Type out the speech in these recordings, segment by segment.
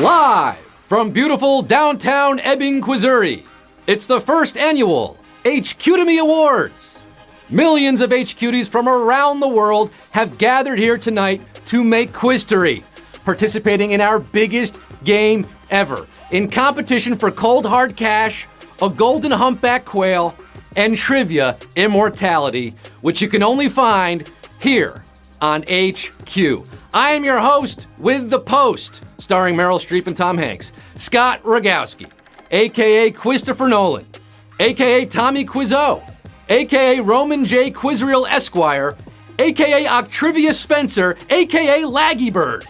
Live from beautiful downtown Ebbing, Missouri, it's the first annual HQ2Me Awards. Millions of HQties from around the world have gathered here tonight to make Quiztory, participating in our biggest game ever, in competition for cold hard cash, a golden humpback quail, and trivia immortality, which you can only find here on HQ. I am your host with The Post, starring Meryl Streep and Tom Hanks, Scott Rogowski, a.k.a. Christopher Nolan, a.k.a. Tommy Quizzo, a.k.a. Roman J. Quizreal Esquire, a.k.a. Octrivia Spencer, a.k.a. Laggy Bird,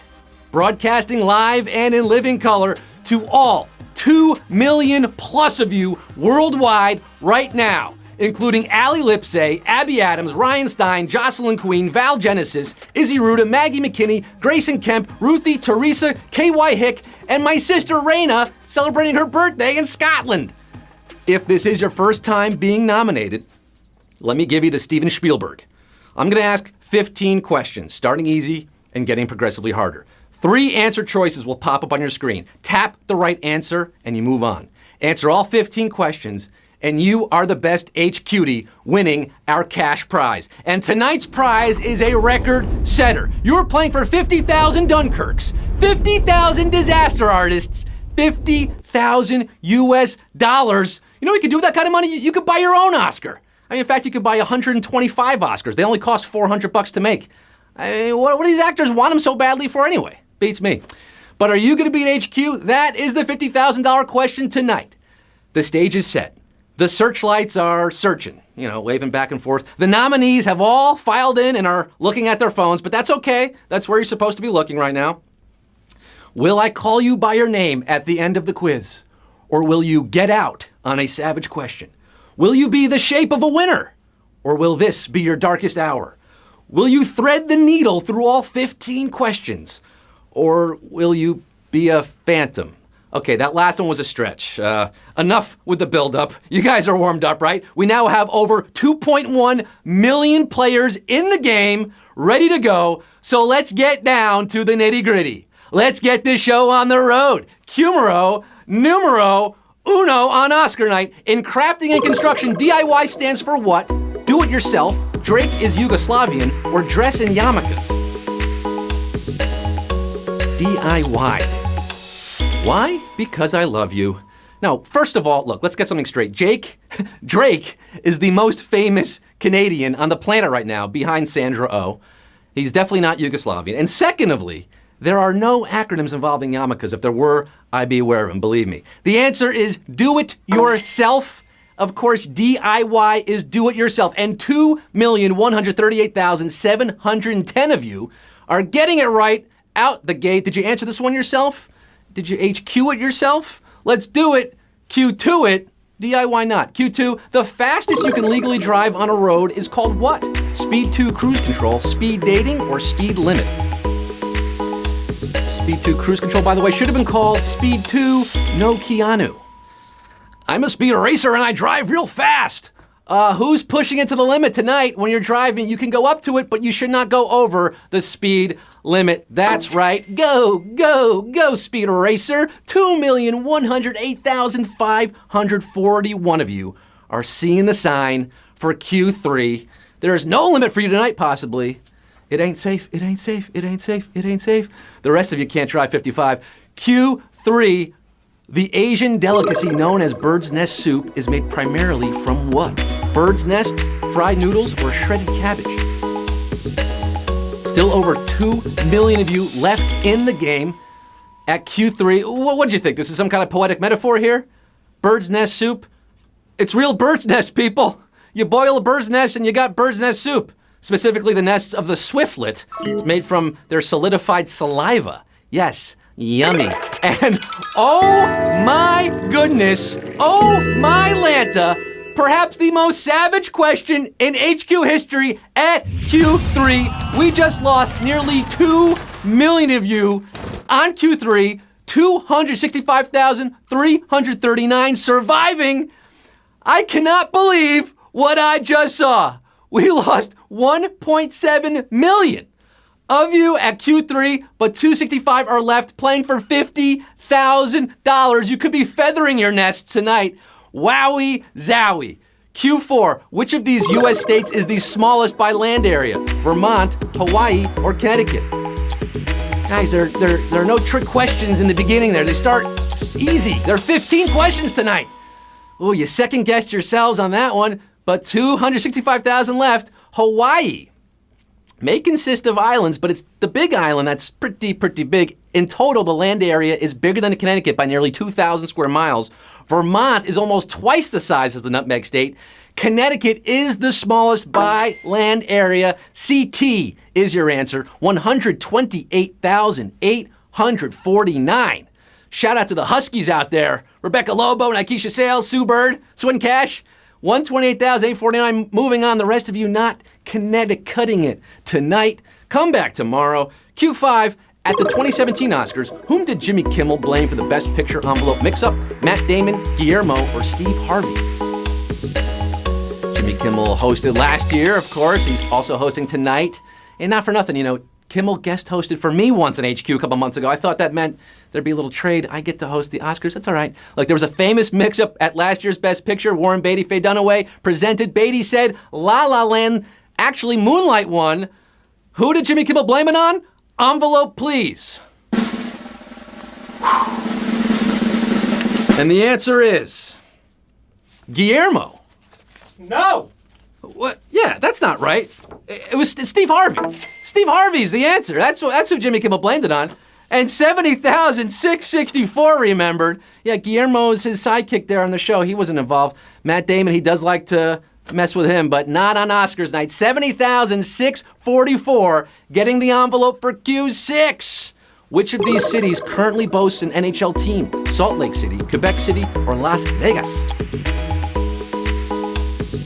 broadcasting live and in living color to all 2 million plus of you worldwide right now, including Ali Lipsey, Abby Adams, Ryan Stein, Jocelyn Queen, Val Genesis, Izzy Ruda, Maggie McKinney, Grayson Kemp, Ruthie, Teresa, KY Hick, and my sister Raina celebrating her birthday in Scotland. If this is your first time being nominated, let me give you the Steven Spielberg. I'm gonna ask 15 questions, starting easy and getting progressively harder. 3 answer choices will pop up on your screen. Tap the right answer and you move on. Answer all 15 questions and you are the best HQtie winning our cash prize. And tonight's prize is a record setter. You're playing for 50,000 Dunkirks, 50,000 disaster artists, 50,000 US dollars. You know what you could do with that kind of money? You could buy your own Oscar. I mean, in fact, you could buy 125 Oscars. They only cost $400 to make. I mean, what do these actors want them so badly for anyway? Beats me. But are you gonna beat HQ? That is the $50,000 question tonight. The stage is set. The searchlights are searching, waving back and forth. The nominees have all filed in and are looking at their phones, but that's okay. That's where you're supposed to be looking right now. Will I call you by your name at the end of the quiz? Or will you get out on a savage question? Will you be the shape of a winner? Or will this be your darkest hour? Will you thread the needle through all 15 questions? Or will you be a phantom? Okay, that last one was a stretch. Enough with the buildup. You guys are warmed up, right? We now have over 2.1 million players in the game, ready to go. So let's get down to the nitty gritty. Let's get this show on the road. Cumero, numero uno on Oscar night. In crafting and construction, DIY stands for what? Do it yourself, Drake is Yugoslavian, or dress in yarmulkes? DIY. Why? Because I love you. Now, first of all, look, let's get something straight. Drake is the most famous Canadian on the planet right now, behind Sandra Oh. He's definitely not Yugoslavian. And secondly, there are no acronyms involving yarmulkes. If there were, I'd be aware of them, believe me. The answer is do it yourself. Of course, DIY is do it yourself. And 2,138,710 of you are getting it right out the gate. Did you answer this one yourself? Did you HQ it yourself? Let's do it. Q2 it. DIY not. Q2, the fastest you can legally drive on a road is called what? Speed 2 cruise control, speed dating, or speed limit? Speed 2 cruise control, by the way, should have been called Speed 2 no Keanu. I'm a speed racer and I drive real fast. Who's pushing it to the limit tonight? When you're driving, you can go up to it, but you should not go over the speed limit. That's right. Go, go, go, speed racer. 2,108,541 of you are seeing the sign for Q3. There is no limit for you tonight, possibly. It ain't safe, it ain't safe, it ain't safe, it ain't safe. The rest of you can't drive 55. Q3, the Asian delicacy known as bird's nest soup is made primarily from what? Bird's nests, fried noodles, or shredded cabbage? Still over 2 million of you left in the game at Q3. What did you think? This is some kind of poetic metaphor here? Bird's nest soup? It's real bird's nest, people. You boil a bird's nest and you got bird's nest soup. Specifically the nests of the swiftlet. It's made from their solidified saliva. Yes, yummy. And oh my goodness, oh my Lanta, perhaps the most savage question in HQ history at Q3. We just lost nearly 2 million of you on Q3, 265,339 surviving. I cannot believe what I just saw. We lost 1.7 million of you at Q3, but 265 are left playing for $50,000. You could be feathering your nest tonight. Wowie zowie. Q4, which of these U.S. states is the smallest by land area? Vermont, Hawaii, or Connecticut? Guys, there are no trick questions in the beginning there. They start easy. There are 15 questions tonight. Oh, you second-guessed yourselves on that one, but 265,000 left. Hawaii may consist of islands, but it's the big island that's pretty big. In total, the land area is bigger than Connecticut by nearly 2,000 square miles. Vermont is almost twice the size as the Nutmeg State. Connecticut is the smallest by land area. CT is your answer, 128,849. Shout out to the Huskies out there. Rebecca Lobo, Nikesha Sales, Sue Bird, Swin Cash. 128,849. Moving on, the rest of you not Connecticutting it tonight. Come back tomorrow. Q5. At the 2017 Oscars, whom did Jimmy Kimmel blame for the Best Picture envelope mix-up? Matt Damon, Guillermo, or Steve Harvey? Jimmy Kimmel hosted last year, of course. He's also hosting tonight. And not for nothing, Kimmel guest hosted for me once on HQ a couple months ago. I thought that meant there'd be a little trade. I get to host the Oscars. That's all right. Look, there was a famous mix-up at last year's Best Picture. Warren Beatty, Faye Dunaway presented. Beatty said La La Land, actually Moonlight won. Who did Jimmy Kimmel blame it on? Envelope, please. And the answer is Guillermo. No. What? Yeah, that's not right. It was Steve Harvey. Steve Harvey's the answer. That's who Jimmy Kimmel blamed it on. And 70,664 remembered. Yeah, Guillermo's his sidekick there on the show. He wasn't involved. Matt Damon, he does like to mess with him, but not on Oscars night. 70,644 getting the envelope for Q6. Which of these cities currently boasts an NHL team? Salt Lake City, Quebec City, or Las Vegas?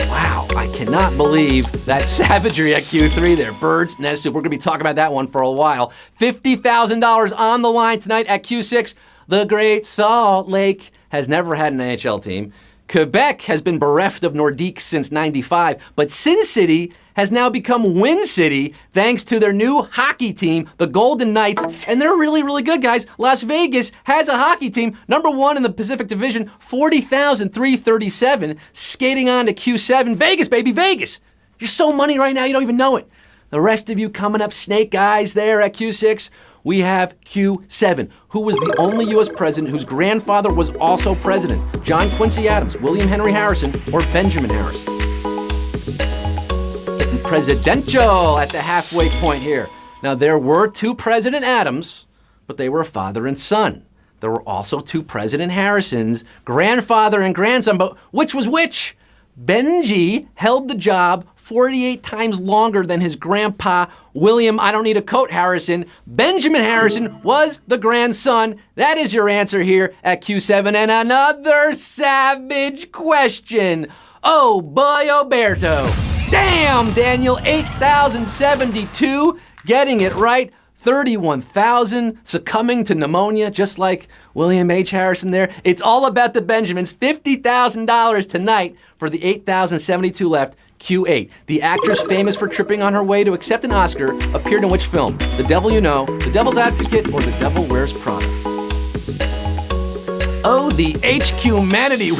Wow, I cannot believe that savagery at Q3 there. Birds, Nest Soup. We're going to be talking about that one for a while. $50,000 on the line tonight at Q6. The Great Salt Lake has never had an NHL team. Quebec has been bereft of Nordique since '95, but Sin City has now become Win City thanks to their new hockey team, the Golden Knights, and they're really, really good, guys. Las Vegas has a hockey team, number one in the Pacific Division, 40,337, skating on to Q7. Vegas, baby, Vegas! You're so money right now, you don't even know it. The rest of you coming up, Snake Eyes there at Q6. We have Q7. Who was the only U.S. president whose grandfather was also president? John Quincy Adams, William Henry Harrison, or Benjamin Harrison? Getting presidential at the halfway point here. Now, there were two President Adams, but they were father and son. There were also two President Harrisons, grandfather and grandson, but which was which? Benji held the job 48 times longer than his grandpa, William, I don't need a coat, Harrison. Benjamin Harrison was the grandson. That is your answer here at Q7. And another savage question. Oh boy, Oberto. Damn, Daniel, 8,072, getting it right. 31,000 succumbing to pneumonia, just like William H. Harrison there. It's all about the Benjamins. $50,000 tonight for the 8,072 left. Q8. The actress famous for tripping on her way to accept an Oscar appeared in which film? The Devil You Know, The Devil's Advocate, or The Devil Wears Prada? Oh, the HQ-manity.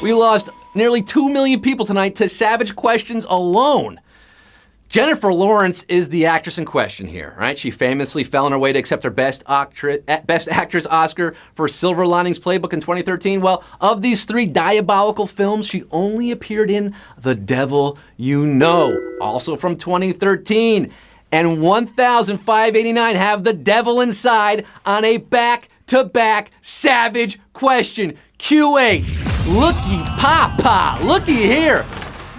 We lost nearly 2 million people tonight to savage questions alone. Jennifer Lawrence is the actress in question here, right? She famously fell on her way to accept her Best Actress Oscar for Silver Linings Playbook in 2013. Well, of these three diabolical films, she only appeared in The Devil You Know, also from 2013. And 1,589 have the devil inside on a back-to-back savage question. Q8, looky papa, looky here.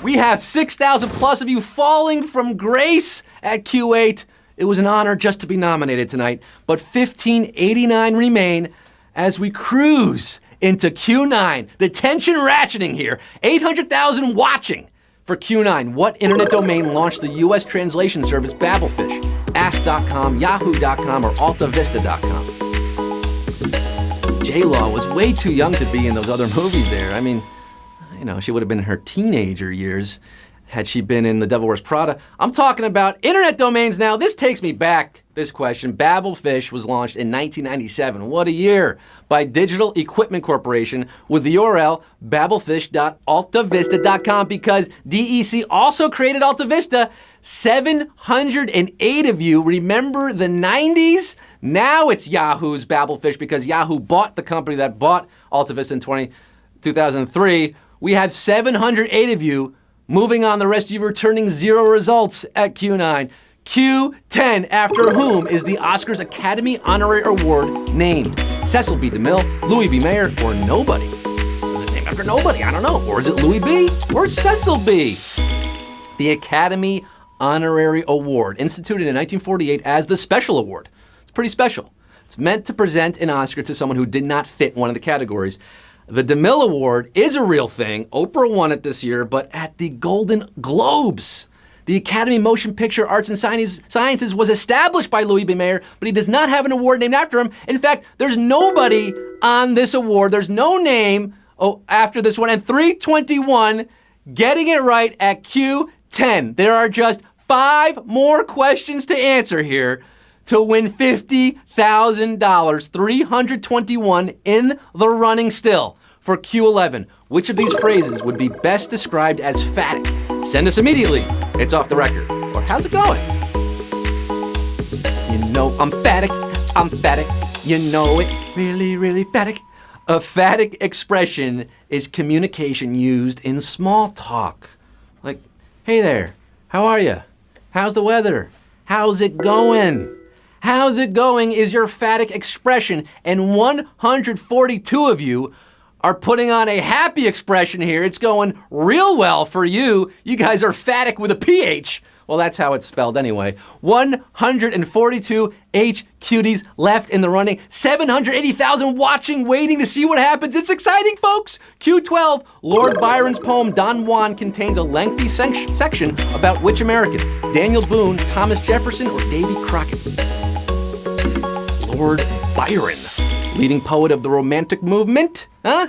We have 6,000 plus of you falling from grace at Q8. It was an honor just to be nominated tonight, but 1,589 remain as we cruise into Q9. The tension ratcheting here. 800,000 watching for Q9. What internet domain launched the U.S. translation service Babelfish? Ask.com, Yahoo.com, or AltaVista.com? J-Law was way too young to be in those other movies there. I mean, she would have been in her teenager years. had she been in The Devil Wears Prada. I'm talking about internet domains now. This takes me back, this question. Babelfish was launched in 1997. What a year. By Digital Equipment Corporation with the URL babelfish.altavista.com because DEC also created AltaVista. 708 of you remember the 90s? Now it's Yahoo's Babelfish because Yahoo bought the company that bought AltaVista in 2003. We have 708 of you. Moving on, the rest of you returning 0 results at Q9. Q10, after whom is the Oscars Academy Honorary Award named? Cecil B. DeMille, Louis B. Mayer, or nobody? Is it named after nobody? I don't know. Or is it Louis B. or Cecil B.? The Academy Honorary Award, instituted in 1948 as the Special Award. It's pretty special. It's meant to present an Oscar to someone who did not fit one of the categories. The DeMille Award is a real thing. Oprah won it this year, but at the Golden Globes. The Academy Motion Picture Arts and Sciences was established by Louis B. Mayer, but he does not have an award named after him. In fact, there's nobody on this award. There's no name after this one. And 321 getting it right at Q10. There are just 5 more questions to answer here to win $50,000, 321 in the running still for Q11. Which of these phrases would be best described as phatic? Send us immediately. It's off the record. Or how's it going? You know I'm phatic. You know it. Really, really phatic. A phatic expression is communication used in small talk. Like, hey there, how are you? How's the weather? How's it going? How's it going is your phatic expression, and 142 of you are putting on a happy expression here. It's going real well for you. You guys are phatic with a PH. Well, that's how it's spelled anyway. 142 H cuties left in the running. 780,000 watching, waiting to see what happens. It's exciting, folks. Q12, Lord Byron's poem Don Juan contains a lengthy section about which American? Daniel Boone, Thomas Jefferson, or Davy Crockett? Lord Byron, leading poet of the Romantic movement. Huh?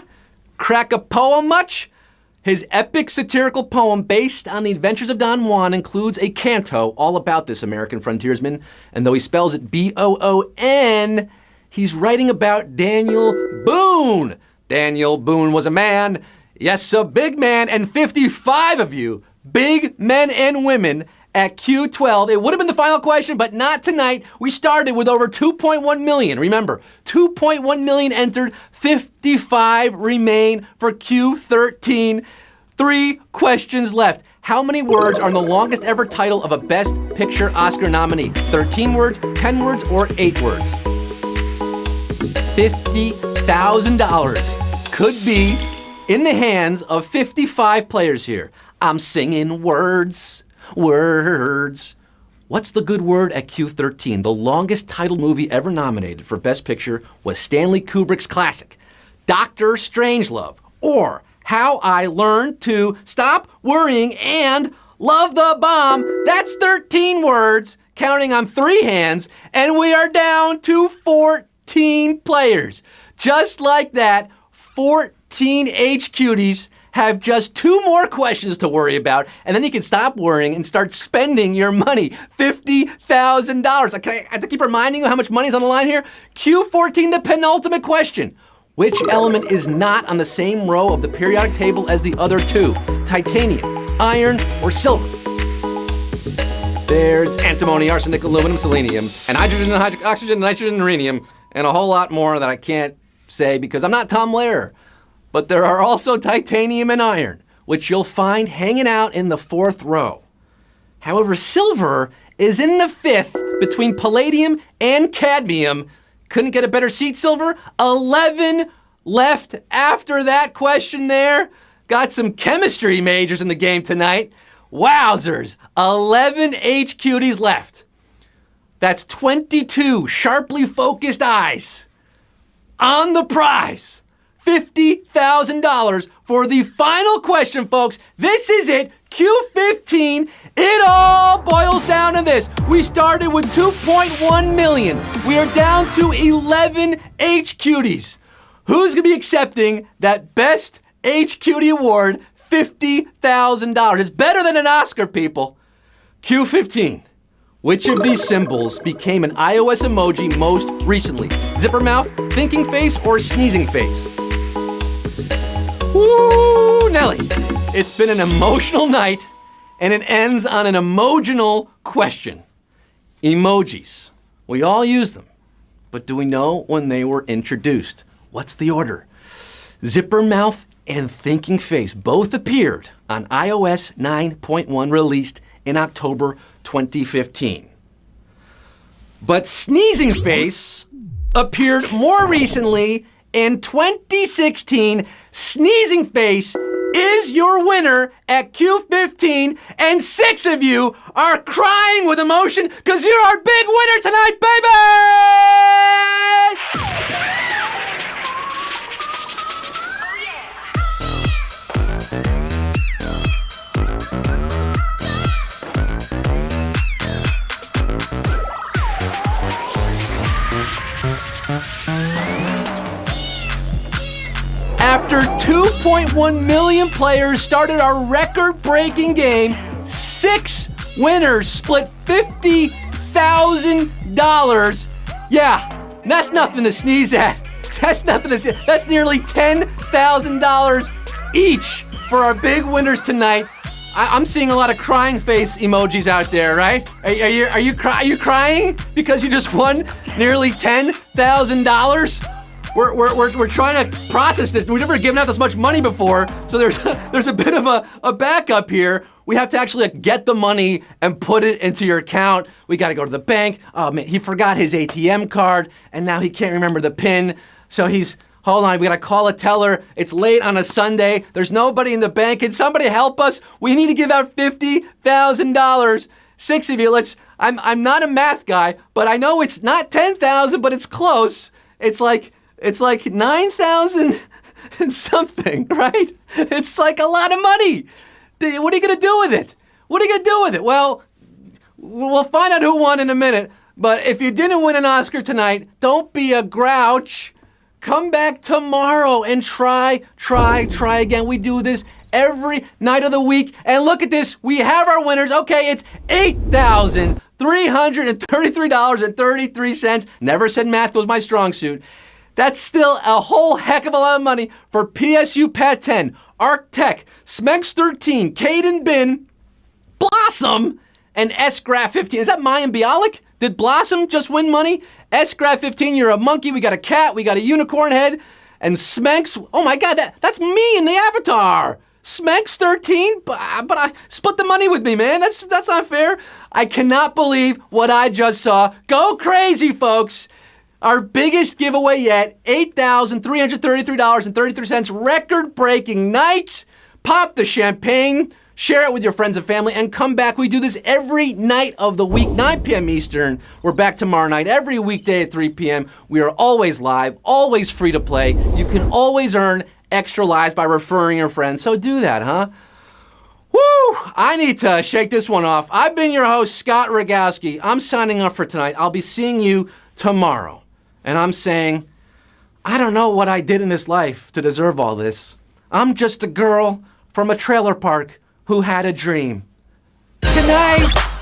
Crack a poem much? His epic satirical poem based on the adventures of Don Juan includes a canto all about this American frontiersman. And though he spells it B-O-O-N, he's writing about Daniel Boone. Daniel Boone was a man, yes, a big man, and 55 of you, big men and women, at Q12. It would have been the final question, but not tonight. We started with over 2.1 million. Remember, 2.1 million entered, 55 remain for Q13. 3 questions left. How many words are in the longest ever title of a Best Picture Oscar nominee? 13 words, 10 words, or 8 words? $50,000 could be in the hands of 55 players here. I'm singing words. What's the good word at Q13? The longest title movie ever nominated for Best Picture was Stanley Kubrick's classic, Dr. Strangelove, or How I Learned to Stop Worrying and Love the Bomb. That's 13 words, counting on 3 hands, and we are down to 14 players. Just like that, 14 HQties have just 2 more questions to worry about, and then you can stop worrying and start spending your money. $50,000. I have to keep reminding you how much money's on the line here. Q14, the penultimate question. Which element is not on the same row of the periodic table as the other 2? Titanium, iron, or silver? There's antimony, arsenic, aluminum, selenium, and hydrogen, oxygen, nitrogen, and rhenium, and a whole lot more that I can't say because I'm not Tom Lehrer. But there are also titanium and iron, which you'll find hanging out in the 4th row. However, silver is in the 5th between palladium and cadmium. Couldn't get a better seat, silver. 11 left after that question there. Got some chemistry majors in the game tonight. Wowzers, 11 HQties left. That's 22 sharply focused eyes on the prize. $50,000 for the final question, folks. This is it, Q15. It all boils down to this. We started with 2.1 million. We are down to 11 HQties. Who's gonna be accepting that Best HQtie Award? $50,000. It's better than an Oscar, people. Q15. Which of these symbols became an iOS emoji most recently? Zipper mouth, thinking face, or sneezing face? Woo, Nelly. It's been an emotional night, and it ends on an emotional question. Emojis. We all use them, but do we know when they were introduced? What's the order? Zipper mouth and thinking face both appeared on iOS 9.1, released in October 2015. But sneezing face appeared more recently in 2016. Sneezing face is your winner at Q15, and 6 of you are crying with emotion because you're our big winner tonight, baby! After 2.1 million players started our record-breaking game, 6 winners split $50,000. Yeah, that's nothing to sneeze at. That's nothing to sneeze. That's nearly $10,000 each for our big winners tonight. I'm seeing a lot of crying face emojis out there, right? Are you crying because you just won nearly $10,000? We're trying to process this. We've never given out this much money before, so there's a bit of a backup here. We have to actually get the money and put it into your account. We got to go to the bank. Oh man, he forgot his ATM card, and now he can't remember the PIN. So hold on, we got to call a teller. It's late on a Sunday. There's nobody in the bank. Can somebody help us? We need to give out $50,000. 6 of you. I'm not a math guy, but I know it's not 10,000, but it's close. It's like 9,000 and something, right? It's like a lot of money. What are you going to do with it? What are you going to do with it? Well, we'll find out who won in a minute. But if you didn't win an Oscar tonight, don't be a grouch. Come back tomorrow and try again. We do this every night of the week. And look at this. We have our winners. Okay, it's $8,333.33. Never said math was my strong suit. That's still a whole heck of a lot of money for PSU Pat 10, ArcTech, Smex 13, Caden Bin, Blossom, and S-Graph 15. Is that Mayan Bialik? Did Blossom just win money? S-Graph 15, you're a monkey. We got a cat. We got a unicorn head. And Smex, oh my God, that's me in the avatar. Smex 13, but I split the money with me, man. That's not fair. I cannot believe what I just saw. Go crazy, folks. Our biggest giveaway yet, $8,333.33, record-breaking night. Pop the champagne, share it with your friends and family, and come back. We do this every night of the week, 9 p.m. Eastern. We're back tomorrow night, every weekday at 3 p.m. We are always live, always free to play. You can always earn extra lives by referring your friends, so do that, huh? Woo! I need to shake this one off. I've been your host, Scott Rogowski. I'm signing off for tonight. I'll be seeing you tomorrow. And I'm saying, I don't know what I did in this life to deserve all this. I'm just a girl from a trailer park who had a dream. Good night.